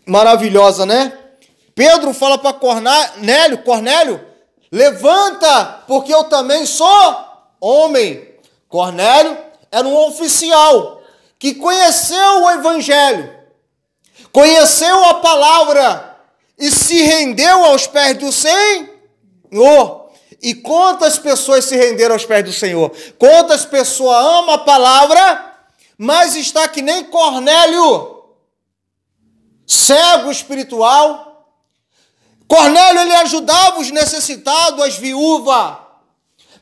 maravilhosa, né? Pedro fala para Cornélio, levanta, porque eu também sou homem. Cornélio era um oficial que conheceu o evangelho, conheceu a palavra e se rendeu aos pés do Senhor. E quantas pessoas se renderam aos pés do Senhor? Quantas pessoas amam a palavra, mas está que nem Cornélio, cego espiritual. Cornélio, ele ajudava os necessitados, as viúvas.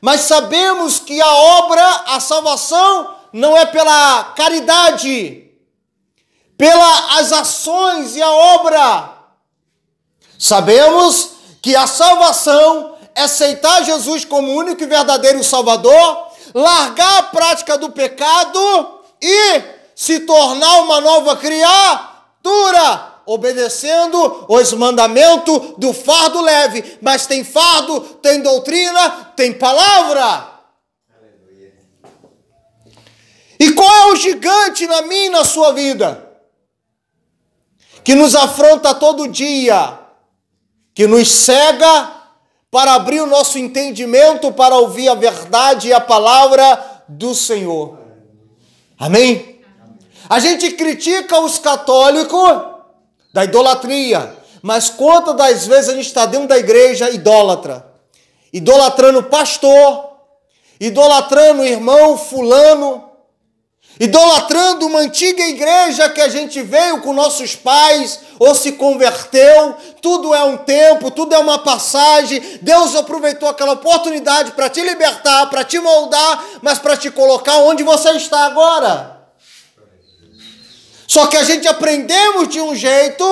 Mas sabemos que a obra, a salvação, não é pela caridade, pelas ações e a obra. Sabemos que a salvação é aceitar Jesus como único e verdadeiro Salvador, largar a prática do pecado e se tornar uma nova criatura, obedecendo os mandamentos do fardo leve. Mas tem fardo, tem doutrina, tem palavra. Aleluia. E qual é o gigante na minha e na sua vida? Que nos afronta todo dia, que nos cega para abrir o nosso entendimento, para ouvir a verdade e a palavra do Senhor. Amém? A gente critica os católicos da idolatria, mas quantas das vezes a gente está dentro da igreja idólatra, idolatrando pastor, idolatrando irmão fulano, idolatrando uma antiga igreja que a gente veio com nossos pais ou se converteu. Tudo é um tempo, tudo é uma passagem. Deus aproveitou aquela oportunidade para te libertar, para te moldar, mas para te colocar onde você está agora. Só que a gente aprendemos de um jeito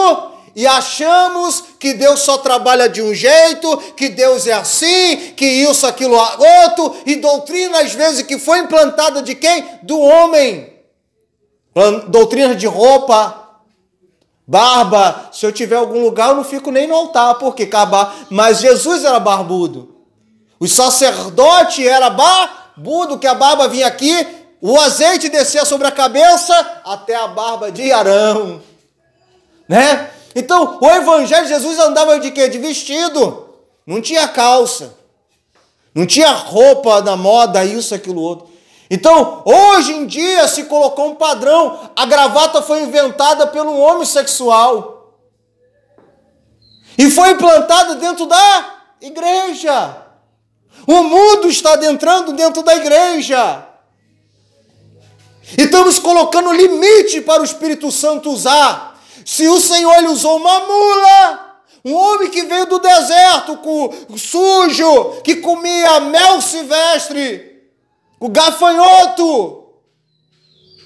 e achamos que Deus só trabalha de um jeito, que Deus é assim, que isso, aquilo, outro, e doutrina às vezes que foi implantada de quem? Do homem. Doutrina de roupa, barba. Se eu tiver algum lugar eu não fico nem no altar, porque mas Jesus era barbudo. O sacerdote era barbudo, que a barba vinha aqui, o azeite descia sobre a cabeça até a barba de Arão, né? Então, o evangelho de Jesus andava de quê? De vestido. Não tinha calça. Não tinha roupa na moda, isso, aquilo, outro. Então, hoje em dia se colocou um padrão. A gravata foi inventada pelo homossexual. E foi implantada dentro da igreja. O mundo está adentrando dentro da igreja. E estamos colocando limite para o Espírito Santo usar. Se o Senhor ele usou uma mula, um homem que veio do deserto, sujo, que comia mel silvestre, o gafanhoto,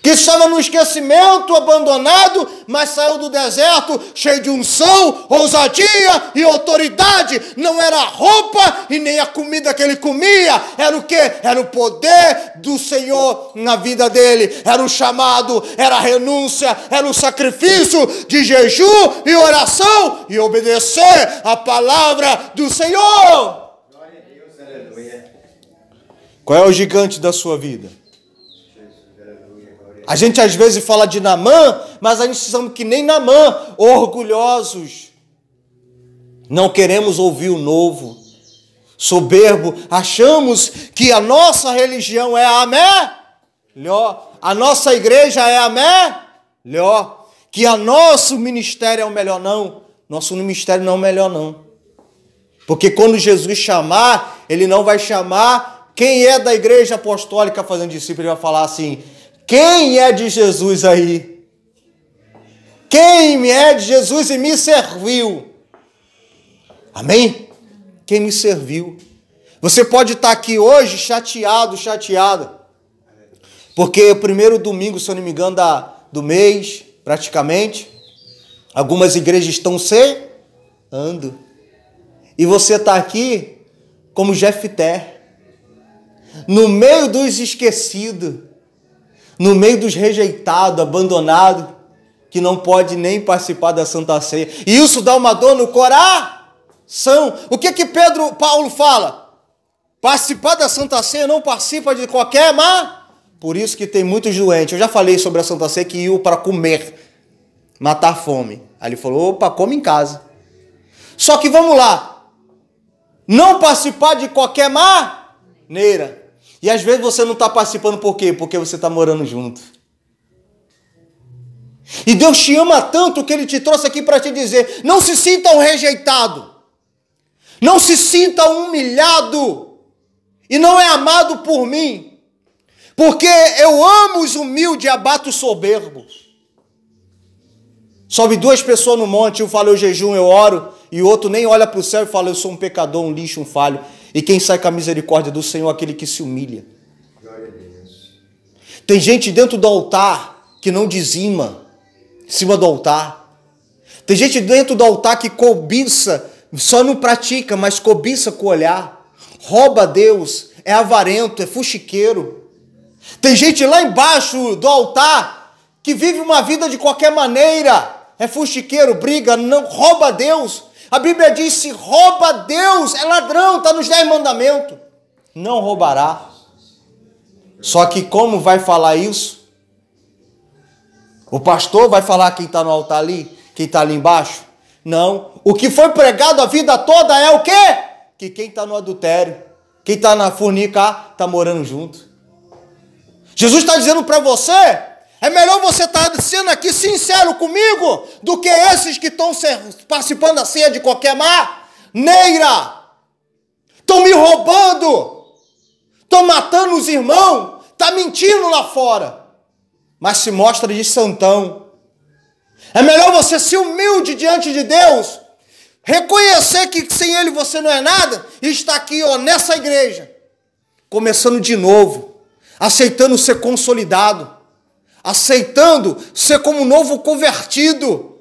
que estava no esquecimento, abandonado, mas saiu do deserto cheio de unção, ousadia e autoridade. Não era a roupa e nem a comida que ele comia. Era o quê? Era o poder do Senhor na vida dele. Era o chamado, era a renúncia, era o sacrifício de jejum e oração e obedecer a palavra do Senhor. Glória a Deus, aleluia. Qual é o gigante da sua vida? A gente às vezes fala de Naamã, mas a gente somos que nem Naamã, orgulhosos. Não queremos ouvir o novo. Soberbo, achamos que a nossa religião é a melhor, a nossa igreja é a melhor, que o nosso ministério é o melhor. Não, nosso ministério não é o melhor não. Porque quando Jesus chamar, ele não vai chamar quem é da igreja apostólica fazendo discípulo, ele vai falar assim: quem é de Jesus aí? Quem é de Jesus e me serviu? Amém? Quem me serviu? Você pode estar aqui hoje chateada, porque o primeiro domingo, se eu não me engano, do mês, praticamente, algumas igrejas estão ceando. E você está aqui como Jefté, no meio dos esquecidos, no meio dos rejeitados, abandonados, que não pode nem participar da Santa Ceia. E isso dá uma dor no coração. O que Paulo fala? Participar da Santa Ceia não participa de qualquer Por isso que tem muitos doentes. Eu já falei sobre a Santa Ceia que iam para comer. matar a fome. Aí ele falou, opa, come em casa. Só que vamos lá, não participar de qualquer maneira. E às vezes você não está participando por quê? Porque você está morando junto. E Deus te ama tanto que Ele te trouxe aqui para te dizer, não se sinta um rejeitado, não se sinta humilhado, e não é amado por mim, porque eu amo os humildes e abato os soberbos. Sobe duas pessoas no monte, um fala eu jejum, eu oro, e o outro nem olha para o céu e fala eu sou um pecador, um lixo, um falho. E quem sai com a misericórdia do Senhor é aquele que se humilha. Tem gente dentro do altar que não dizima em cima do altar. Tem gente dentro do altar que cobiça, só não pratica, mas cobiça com o olhar. Rouba a Deus, é avarento, é fuxiqueiro. Tem gente lá embaixo do altar que vive uma vida de qualquer maneira. É fuxiqueiro, briga, não rouba a Deus. A Bíblia diz, se rouba a Deus, é ladrão, está nos 10 mandamentos. Não roubará. Só que como vai falar isso? O pastor vai falar quem está no altar ali? Quem está ali embaixo? Não. O que foi pregado a vida toda é o quê? Que quem está no adultério, quem está na fornica, está morando junto. Jesus está dizendo para você, é melhor você estar sendo aqui sincero comigo do que esses que estão participando da ceia de qualquer maneira. Estão me roubando, estão matando os irmãos, está mentindo lá fora, mas se mostra de santão. É melhor você ser humilde diante de Deus, reconhecer que sem Ele você não é nada, e estar aqui nessa igreja, começando de novo, aceitando ser consolidado, aceitando ser como um novo convertido,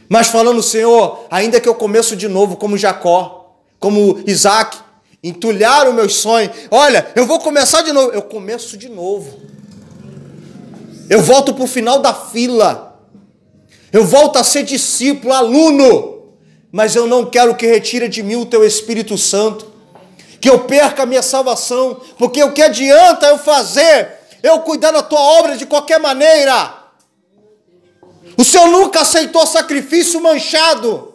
mas falando, Senhor, ainda que eu começo de novo como Jacó, como Isaac, entulharam meus sonhos, olha, eu vou começar de novo, eu começo de novo, eu volto para o final da fila, eu volto a ser discípulo, aluno, mas eu não quero que retire de mim o Teu Espírito Santo, que eu perca a minha salvação, porque o que adianta eu cuidar da Tua obra de qualquer maneira? O Senhor nunca aceitou sacrifício manchado,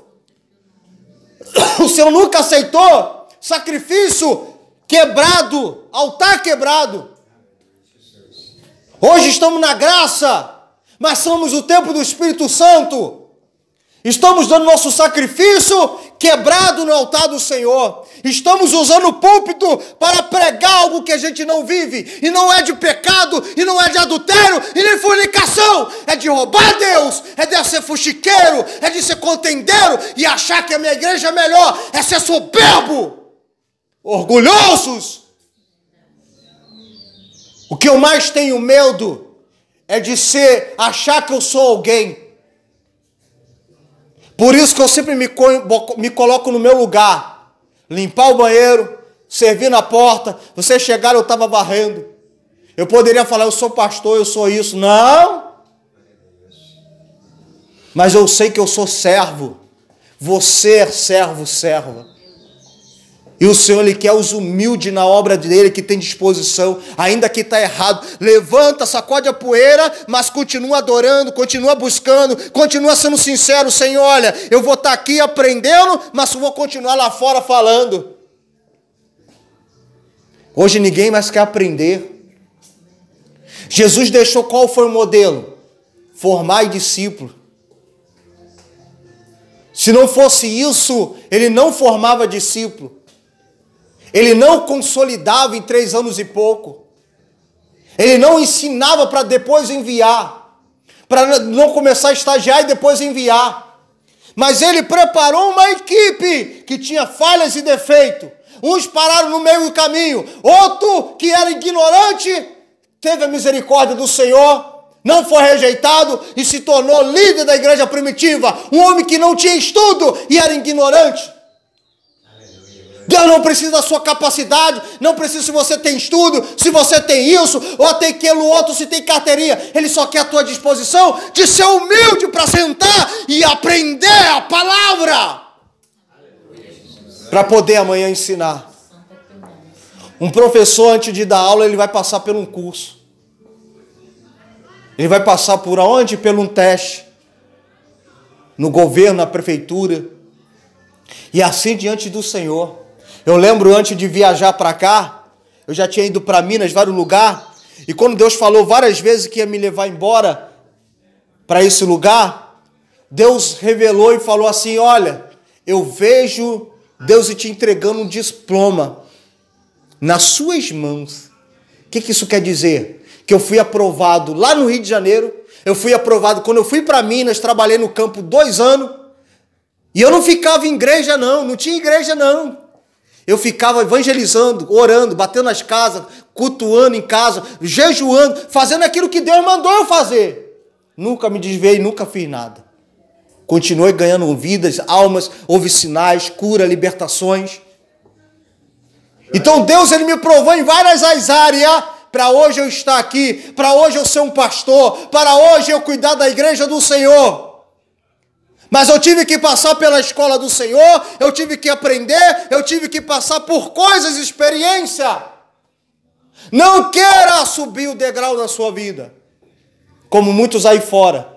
o Senhor nunca aceitou sacrifício quebrado, altar quebrado. Hoje estamos na graça, mas somos o templo do Espírito Santo. Estamos dando nosso sacrifício quebrado no altar do Senhor. Estamos usando o púlpito para pregar algo que a gente não vive. E não é de pecado, e não é de adultério, e nem fornicação. É de roubar Deus, é de ser fuxiqueiro, é de ser contendeiro e achar que a minha igreja é melhor. É ser soberbo, orgulhosos. O que eu mais tenho medo é de achar que eu sou alguém. Por isso que eu sempre me coloco no meu lugar. Limpar o banheiro, servir na porta. Você chegar, eu estava varrendo. Eu poderia falar, eu sou pastor, eu sou isso. Não. Mas eu sei que eu sou servo. Você é servo, serva. E o Senhor, Ele quer os humildes na obra dEle, que tem disposição, ainda que está errado. Levanta, sacode a poeira, mas continua adorando, continua buscando, continua sendo sincero. Senhor, olha, eu vou estar aqui aprendendo, mas vou continuar lá fora falando. Hoje ninguém mais quer aprender. Jesus deixou qual foi o modelo? Formar discípulo. Se não fosse isso, Ele não formava discípulo. Ele não consolidava em 3 anos e pouco. Ele não ensinava para depois enviar. Para não começar a estagiar e depois enviar. Mas ele preparou uma equipe que tinha falhas e defeitos. Uns pararam no meio do caminho. Outro, que era ignorante, teve a misericórdia do Senhor, não foi rejeitado e se tornou líder da igreja primitiva. Um homem que não tinha estudo e era ignorante. Deus não precisa da sua capacidade, não precisa se você tem estudo, se você tem isso, ou tem aquilo outro, se tem carteirinha. Ele só quer a tua disposição de ser humilde para sentar e aprender a palavra. Para poder amanhã ensinar. Um professor, antes de dar aula, ele vai passar por um curso. Ele vai passar por onde? Por um teste. no governo, na prefeitura, e assim diante do Senhor. Eu lembro antes de viajar para cá, eu já tinha ido para Minas, vários lugares, e quando Deus falou várias vezes que ia me levar embora para esse lugar, Deus revelou e falou assim: olha, eu vejo Deus te entregando um diploma nas suas mãos. O que isso quer dizer? Que eu fui aprovado lá no Rio de Janeiro, eu fui aprovado quando eu fui para Minas, trabalhei no campo 2 anos, e eu não ficava em igreja não tinha igreja não. Eu ficava evangelizando, orando, batendo nas casas, cultuando em casa, jejuando, fazendo aquilo que Deus mandou eu fazer. Nunca me desviei, nunca fiz nada. Continuei ganhando vidas, almas, houve sinais, cura, libertações. Então Deus, Ele me provou em várias áreas, para hoje eu estar aqui, para hoje eu ser um pastor, para hoje eu cuidar da igreja do Senhor. Mas eu tive que passar pela escola do Senhor, eu tive que aprender, eu tive que passar por coisas, experiência. Não queira subir o degrau da sua vida, como muitos aí fora,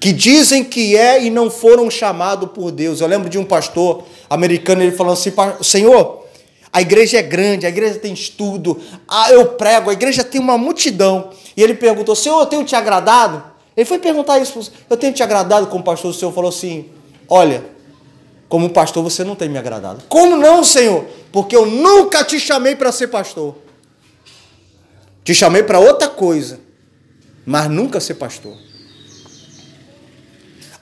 que dizem que é e não foram chamados por Deus. Eu lembro de um pastor americano, ele falando assim: Senhor, a igreja é grande, a igreja tem estudo, eu prego, a igreja tem uma multidão. E ele perguntou: Senhor, eu tenho te agradado? Ele foi perguntar isso: eu tenho te agradado como pastor? O Senhor falou assim: olha, como pastor você não tem me agradado. Como não, Senhor? Porque eu nunca te chamei para ser pastor. Te chamei para outra coisa, mas nunca ser pastor.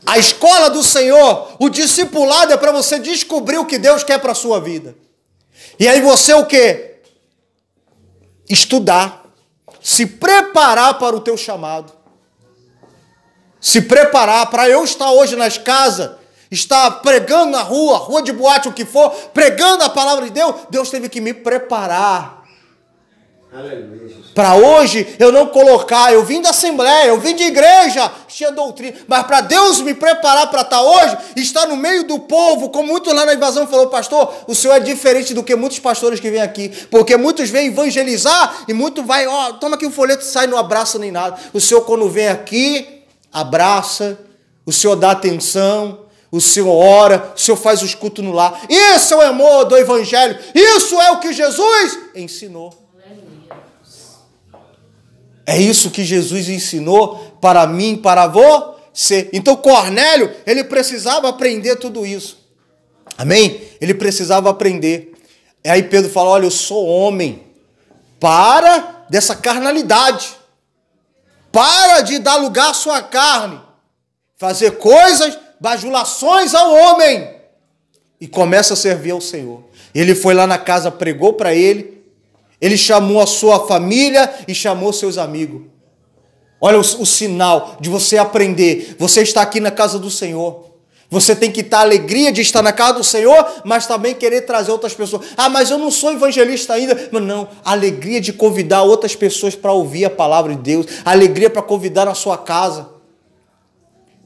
A escola do Senhor, o discipulado é para você descobrir o que Deus quer para a sua vida. E aí você o quê? Estudar, se preparar para o teu chamado. Se preparar para eu estar hoje nas casas, estar pregando na rua de boate, o que for, pregando a palavra de Deus. Deus teve que me preparar. Para hoje eu não colocar, eu vim da assembleia, eu vim de igreja, tinha doutrina, mas para Deus me preparar para estar hoje, estar no meio do povo, como muitos lá na invasão falou: pastor, o senhor é diferente do que muitos pastores que vêm aqui, porque muitos vêm evangelizar e muitos vai, toma aqui um folheto e sai, não abraça nem nada. O senhor quando vem aqui, abraça, o senhor dá atenção, o senhor ora, o senhor faz os cultos no lar. Isso é o amor do evangelho, isso é o que Jesus ensinou. É isso que Jesus ensinou para mim, para você. Então Cornélio, ele precisava aprender tudo isso. Amém? Ele precisava aprender. E aí Pedro fala: olha, eu sou homem. Para dessa carnalidade. Para de dar lugar à sua carne. Fazer coisas, bajulações ao homem. E começa a servir ao Senhor. Ele foi lá na casa, pregou para ele. Ele chamou a sua família e chamou seus amigos. Olha o sinal de você aprender. Você está aqui na casa do Senhor. Você tem que estar alegria de estar na casa do Senhor, mas também querer trazer outras pessoas. Mas eu não sou evangelista ainda. Mas não, alegria de convidar outras pessoas para ouvir a palavra de Deus. Alegria para convidar na sua casa.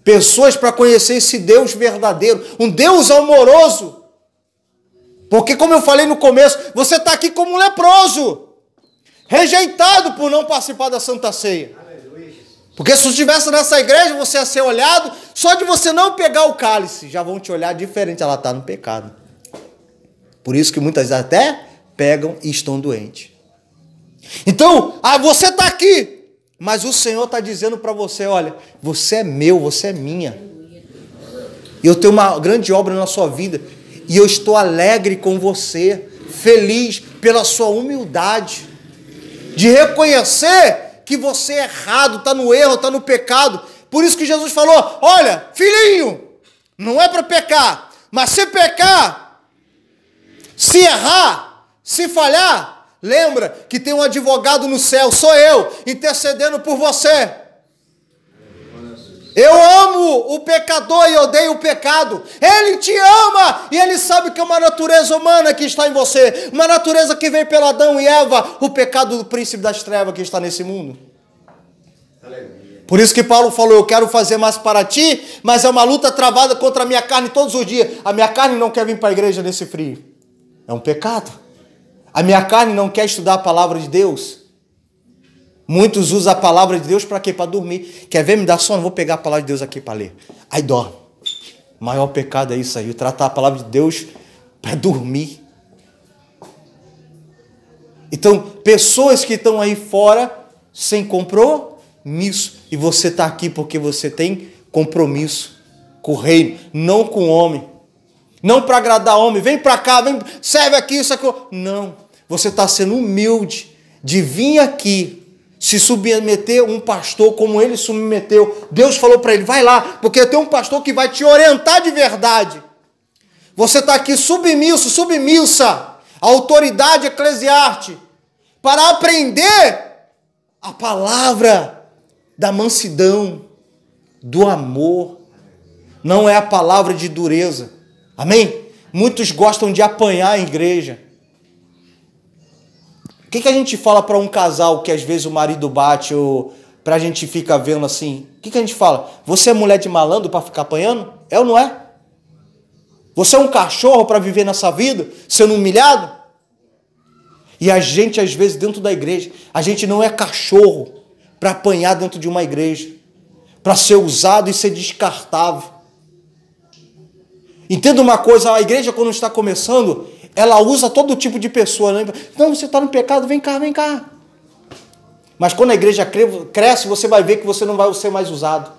Pessoas para conhecer esse Deus verdadeiro. Um Deus amoroso. Porque, como eu falei no começo, você está aqui como um leproso, rejeitado por não participar da Santa Ceia. Porque se você estivesse nessa igreja, você ia ser olhado, só de você não pegar o cálice, já vão te olhar diferente, ela está no pecado. Por isso que muitas até pegam e estão doentes. Então, você está aqui, mas o Senhor está dizendo para você: olha, você é meu, você é minha. E eu tenho uma grande obra na sua vida. E eu estou alegre com você, feliz pela sua humildade, de reconhecer que você é errado, está no erro, está no pecado. Por isso que Jesus falou: olha, filhinho, não é para pecar, mas se pecar, se errar, se falhar, lembra que tem um advogado no céu, sou eu, intercedendo por você. Eu amo o pecador e odeio o pecado. Ele te ama e ele sabe que é uma natureza humana que está em você. Uma natureza que veio pelo Adão e Eva. O pecado do príncipe das trevas que está nesse mundo. Aleluia. Por isso que Paulo falou: eu quero fazer mais para ti, mas é uma luta travada contra a minha carne todos os dias. A minha carne não quer vir para a igreja nesse frio. É um pecado. A minha carne não quer estudar a palavra de Deus. Muitos usam a palavra de Deus para quê? Para dormir. Quer ver? Me dá sono? Vou pegar a palavra de Deus aqui para ler. Aí dorme. O maior pecado é isso aí. Tratar a palavra de Deus para dormir. Então, pessoas que estão aí fora sem compromisso. E você está aqui porque você tem compromisso com o reino, não com o homem. Não para agradar homem. Vem para cá, vem, serve aqui, isso aqui. Não. Você está sendo humilde de vir aqui se submeter a um pastor como ele submeteu. Deus falou para ele, vai lá, porque tem um pastor que vai te orientar de verdade. Você está aqui submisso, submissa à autoridade eclesiástica para aprender a palavra da mansidão, do amor. Não é a palavra de dureza. Amém? Muitos gostam de apanhar em igreja. O que a gente fala para um casal que às vezes o marido bate ou para a gente ficar vendo assim? O que a gente fala? Você é mulher de malandro para ficar apanhando? É ou não é? Você é um cachorro para viver nessa vida sendo humilhado? E a gente às vezes dentro da igreja, a gente não é cachorro para apanhar dentro de uma igreja, para ser usado e ser descartável. Entenda uma coisa, a igreja quando está começando, ela usa todo tipo de pessoa. Né? Não, você está no pecado, vem cá, vem cá. Mas quando a igreja cresce, você vai ver que você não vai ser mais usado.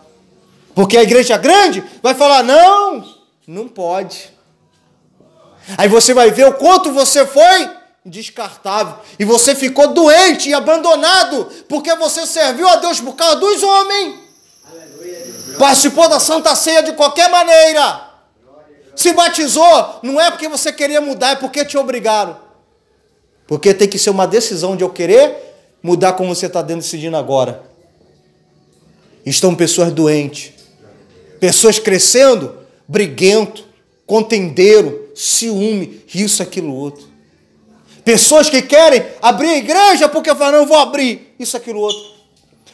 Porque a igreja grande vai falar, não, não pode. Aí você vai ver o quanto você foi descartável. E você ficou doente e abandonado, porque você serviu a Deus por causa dos homens. Participou da Santa Ceia de qualquer maneira. Se batizou, não é porque você queria mudar, é porque te obrigaram. Porque tem que ser uma decisão de eu querer mudar como você está decidindo agora. Estão pessoas doentes, pessoas crescendo, briguento, contendeiro, ciúme, isso, aquilo, outro. Pessoas que querem abrir a igreja porque falam, não, eu vou abrir, isso, aquilo, outro.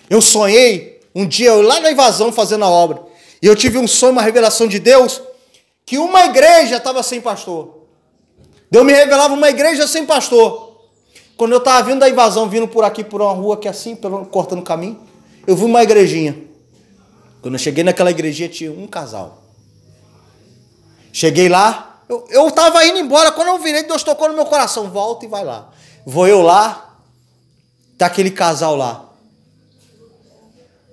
Eu sonhei, um dia, eu lá na Invasão fazendo a obra, e eu tive um sonho, uma revelação de Deus, que uma igreja estava sem pastor. Deus me revelava uma igreja sem pastor. Quando eu estava vindo da Invasão, vindo por aqui, por uma rua que é assim, cortando o caminho, eu vi uma igrejinha. Quando eu cheguei naquela igrejinha, tinha um casal. Cheguei lá, eu estava indo embora, quando eu virei, Deus tocou no meu coração, volta e vai lá. Vou eu lá, tá aquele casal lá.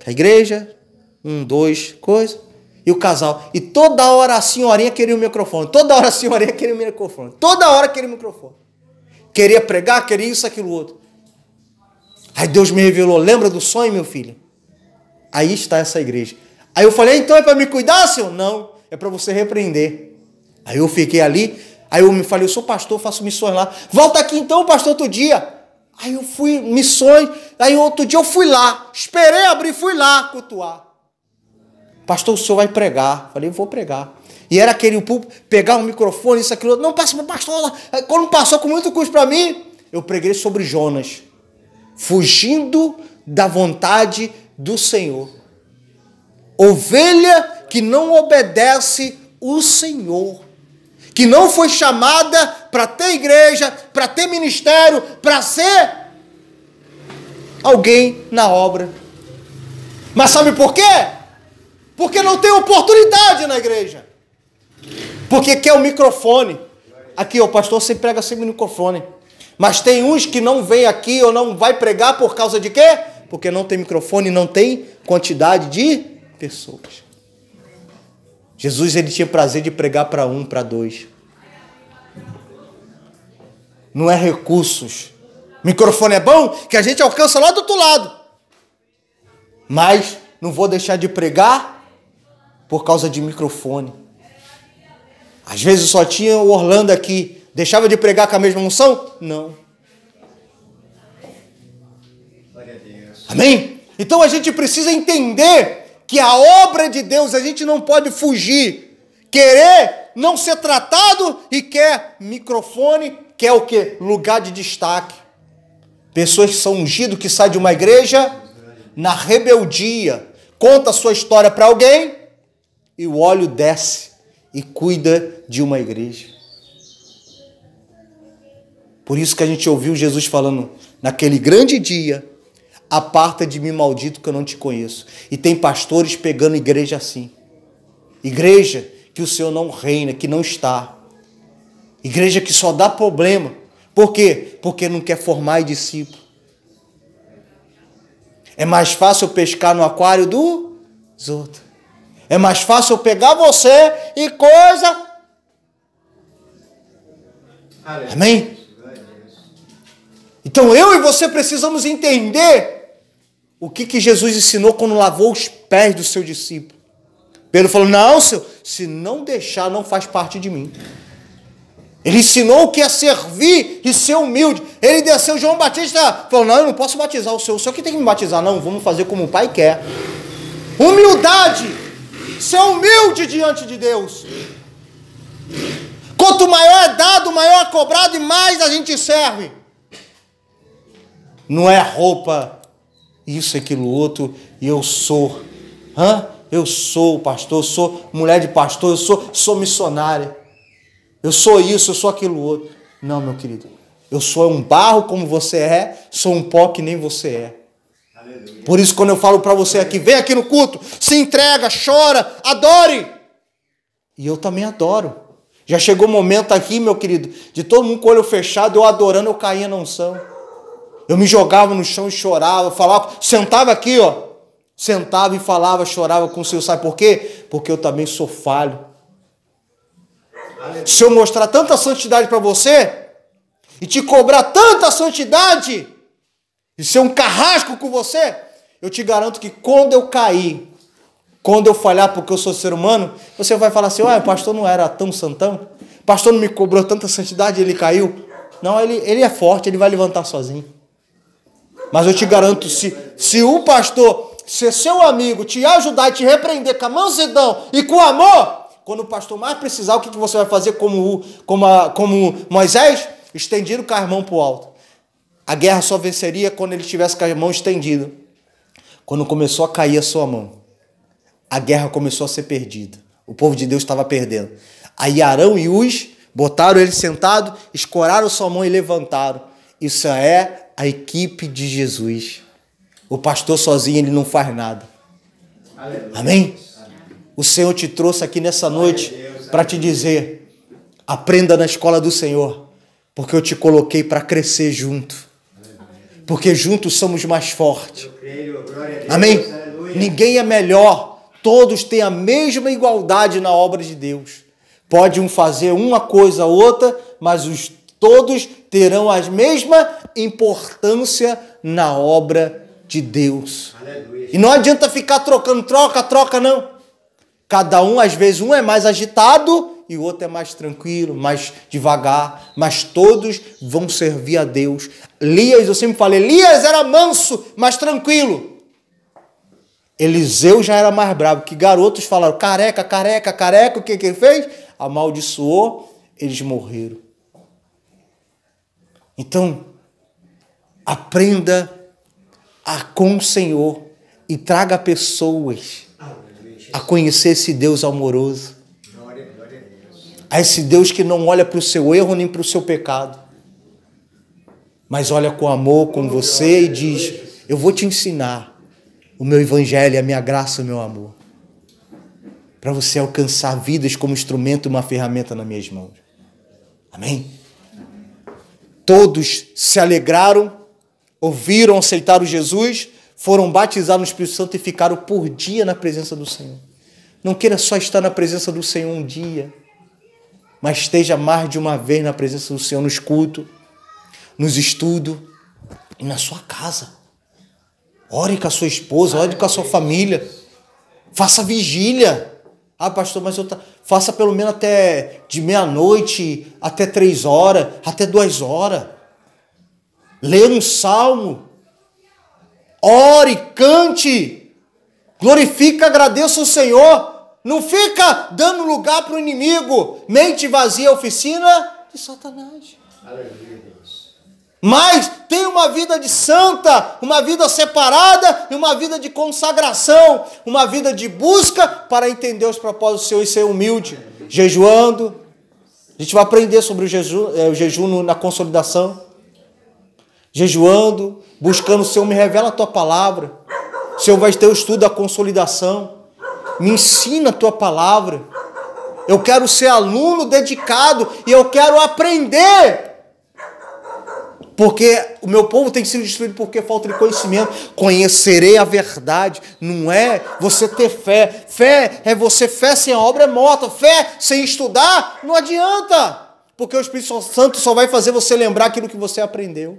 A igreja, 1, 2, coisa. E o casal. E toda hora a senhorinha queria o microfone. Toda hora a senhorinha queria o microfone. Toda hora queria o microfone. Queria pregar, queria isso, aquilo, outro. Aí Deus me revelou, lembra do sonho, meu filho? Aí está essa igreja. Aí eu falei, então é para me cuidar, senhor? Não, é para você repreender. Aí eu fiquei ali, aí eu me falei, eu sou pastor, faço missões lá. Volta aqui então, pastor, outro dia. Aí eu fui, missões, aí outro dia eu fui lá. Esperei abrir, fui lá cultuar. Pastor, o senhor vai pregar. Falei, vou pregar. E era aquele púlpito, pegar um microfone, isso, aquilo. Não, passa para o pastor. Quando passou com muito custo para mim, eu preguei sobre Jonas. Fugindo da vontade do Senhor. Ovelha que não obedece o Senhor. Que não foi chamada para ter igreja, para ter ministério, para ser alguém na obra. Mas sabe por quê? Porque não tem oportunidade na igreja. Porque quer o microfone. Aqui, o pastor sempre prega sem microfone. Mas tem uns que não vêm aqui ou não vai pregar por causa de quê? Porque não tem microfone, não tem quantidade de pessoas. Jesus, ele tinha prazer de pregar para 1, para 2. Não é recursos. Microfone é bom, que a gente alcança lá do outro lado. Mas não vou deixar de pregar por causa de microfone. Às vezes só tinha o Orlando aqui. Deixava de pregar com a mesma unção? Não. Amém? Então a gente precisa entender que a obra de Deus, a gente não pode fugir. Querer não ser tratado e quer microfone, quer o quê? Lugar de destaque. Pessoas que são ungidas, que saem de uma igreja na rebeldia. Conta a sua história para alguém e o óleo desce e cuida de uma igreja. Por isso que a gente ouviu Jesus falando, naquele grande dia, aparta de mim, maldito, que eu não te conheço. E tem pastores pegando igreja assim. Igreja que o Senhor não reina, que não está. Igreja que só dá problema. Por quê? Porque não quer formar discípulo. É mais fácil eu pescar no aquário dos outros. É mais fácil eu pegar você e coisa. Amém? Então eu e você precisamos entender o que Jesus ensinou quando lavou os pés do seu discípulo. Pedro falou, não, Senhor, se não deixar, não faz parte de mim. Ele ensinou o que é servir e ser humilde. Ele desceu, João Batista falou, não, eu não posso batizar o senhor que tem que me batizar. Não, vamos fazer como o Pai quer. Humildade, ser humilde diante de Deus. Quanto maior é dado, maior é cobrado e mais a gente serve. Não é roupa, isso, aquilo, outro, e eu sou. Eu sou pastor, eu sou mulher de pastor, eu sou missionária. Eu sou isso, eu sou aquilo outro. Não, meu querido. Eu sou um barro como você é, sou um pó que nem você é. Aleluia. Por isso, quando eu falo para você aqui, vem aqui no culto, se entrega, chora, adore. E eu também adoro. Já chegou o momento aqui, meu querido, de todo mundo com o olho fechado, eu adorando, eu caía na unção. Eu me jogava no chão e chorava, falava, sentava aqui, sentava e falava, chorava com o Senhor. Sabe por quê? Porque eu também sou falho. Se eu mostrar tanta santidade para você e te cobrar tanta santidade e ser um carrasco com você, eu te garanto que quando eu cair, quando eu falhar porque eu sou ser humano, você vai falar assim, o pastor não era tão santão, o pastor não me cobrou tanta santidade e ele caiu. Não, ele é forte, ele vai levantar sozinho. Mas eu te garanto, se o pastor ser seu amigo, te ajudar e te repreender com a mansidão e com amor, quando o pastor mais precisar, o que você vai fazer como Moisés? Estendido com a mão para o alto. A guerra só venceria quando ele estivesse com a mão estendida. Quando começou a cair a sua mão, a guerra começou a ser perdida. O povo de Deus estava perdendo. Aí Arão e Uz botaram ele sentado, escoraram sua mão e levantaram. Isso é a equipe de Jesus. O pastor sozinho ele não faz nada. Amém? O Senhor te trouxe aqui nessa noite para te dizer, aprenda na escola do Senhor, porque eu te coloquei para crescer junto. Porque juntos somos mais fortes. Amém? Ninguém é melhor. Todos têm a mesma igualdade na obra de Deus. Pode um fazer uma coisa ou outra, mas todos terão a mesma importância na obra de Deus. E não adianta ficar trocando, troca, não. Cada um, às vezes, um é mais agitado e o outro é mais tranquilo, mais devagar, mas todos vão servir a Deus. Elias, eu sempre falei, Elias era manso, mais tranquilo. Eliseu já era mais bravo, que garotos falaram, careca, o que ele fez? Amaldiçoou, eles morreram. Então, aprenda com o Senhor e traga pessoas a conhecer esse Deus amoroso, a esse Deus que não olha para o seu erro nem para o seu pecado, mas olha com amor com você e diz, eu vou te ensinar o meu evangelho, a minha graça, o meu amor, para você alcançar vidas como instrumento, uma ferramenta nas minhas mãos. Amém? Todos se alegraram, ouviram, aceitaram Jesus, foram batizados no Espírito Santo e ficaram por dia na presença do Senhor. Não queira só estar na presença do Senhor um dia, mas esteja mais de uma vez na presença do Senhor, nos cultos, nos estudos e na sua casa. Ore com a sua esposa, ore com a sua família. Faça vigília. Pastor, mas faça pelo menos até de meia-noite, até 3 horas, até 2 horas. Leia um salmo. Ore, cante, glorifica, agradeça o Senhor. Não fica dando lugar para o inimigo. Mente vazia é oficina de Satanás. Aleluia, Deus. Mas tem uma vida de santa, uma vida separada e uma vida de consagração, uma vida de busca para entender os propósitos do Senhor e ser humilde, jejuando. A gente vai aprender sobre o jejum na consolidação. jejuando, buscando o Senhor, me revela a tua palavra. O Senhor vai ter o estudo da consolidação. Me ensina a tua palavra. Eu quero ser aluno dedicado e eu quero aprender. Porque o meu povo tem sido destruído porque falta de conhecimento. Conhecerei a verdade. Não é você ter fé. Fé é você, fé sem a obra é morta. Fé sem estudar não adianta. Porque o Espírito Santo só vai fazer você lembrar aquilo que você aprendeu.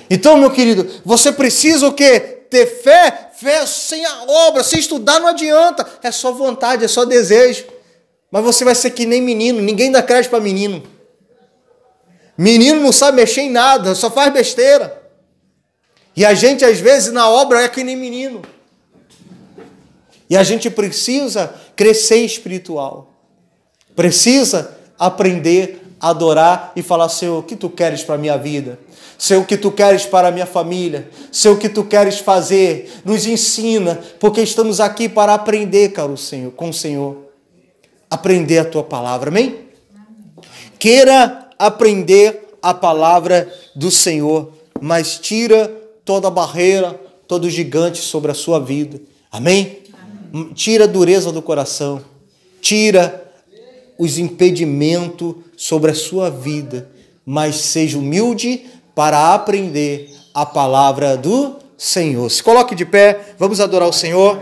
Então, meu querido, você precisa o quê? Ter fé. Fé sem a obra, sem estudar não adianta. É só vontade, é só desejo. Mas você vai ser que nem menino. Ninguém dá crédito para menino. Menino não sabe mexer em nada, só faz besteira. E a gente, às vezes, na obra é que nem menino. E a gente precisa crescer espiritual. Precisa aprender a adorar e falar, Senhor, o que tu queres para a minha vida? Senhor, o que tu queres para a minha família? Senhor, o que tu queres fazer? Nos ensina, porque estamos aqui para aprender, caro Senhor, com o Senhor. Aprender a tua palavra, amém? Queira aprender a palavra do Senhor, mas tira toda a barreira, todo gigante sobre a sua vida. Amém? Tira a dureza do coração. Tira os impedimentos sobre a sua vida, mas seja humilde para aprender a palavra do Senhor. Se coloque de pé, vamos adorar o Senhor.